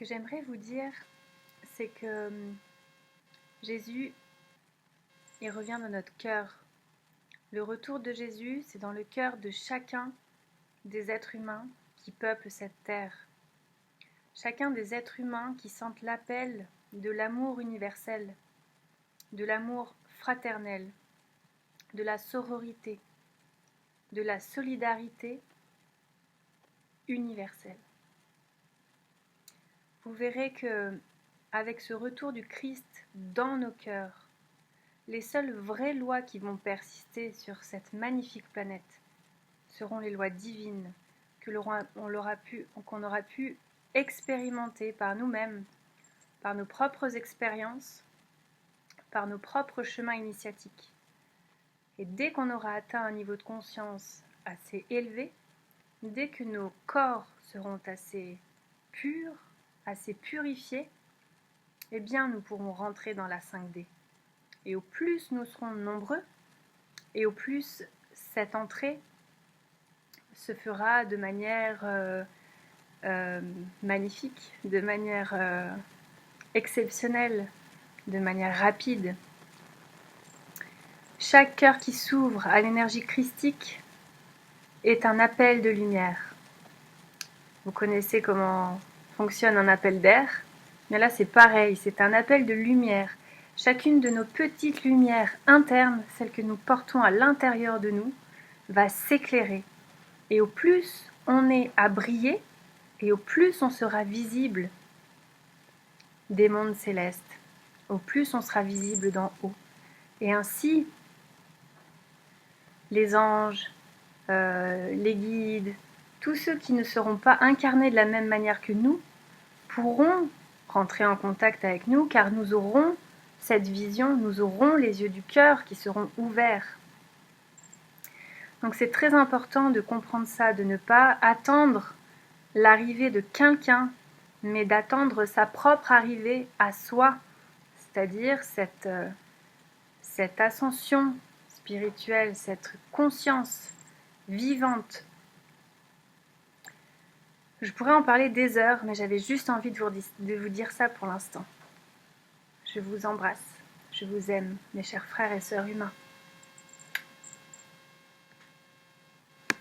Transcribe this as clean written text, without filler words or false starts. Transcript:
que j'aimerais vous dire, c'est que Jésus, il revient dans notre cœur. Le retour de Jésus, c'est dans le cœur de chacun des êtres humains qui peuplent cette terre. Chacun des êtres humains qui sentent l'appel de l'amour universel, de l'amour fraternel, de la sororité, de la solidarité universelle. Vous verrez que, avec ce retour du Christ dans nos cœurs, les seules vraies lois qui vont persister sur cette magnifique planète seront les lois divines qu'on aura pu expérimenter par nous-mêmes, par nos propres expériences, par nos propres chemins initiatiques. Et dès qu'on aura atteint un niveau de conscience assez élevé, dès que nos corps seront assez purs, assez purifiés, eh bien nous pourrons rentrer dans la 5D. Et au plus nous serons nombreux, et au plus cette entrée se fera de manière magnifique, de manière exceptionnelle, de manière rapide. Chaque cœur qui s'ouvre à l'énergie christique est un appel de lumière. Vous connaissez comment fonctionne un appel d'air, mais là c'est pareil, c'est un appel de lumière. Chacune de nos petites lumières internes, celles que nous portons à l'intérieur de nous, va s'éclairer. Et au plus on est à briller, et au plus on sera visible des mondes célestes, au plus on sera visible d'en haut. Et ainsi, les anges, les guides, tous ceux qui ne seront pas incarnés de la même manière que nous, pourront rentrer en contact avec nous, car nous aurons cette vision, nous aurons les yeux du cœur qui seront ouverts. Donc c'est très important de comprendre ça, de ne pas attendre l'arrivée de quelqu'un, mais d'attendre sa propre arrivée à soi, c'est-à-dire cette ascension spirituelle, cette conscience vivante. Je pourrais en parler des heures, mais j'avais juste envie de vous dire ça pour l'instant. Je vous embrasse, je vous aime, mes chers frères et sœurs humains.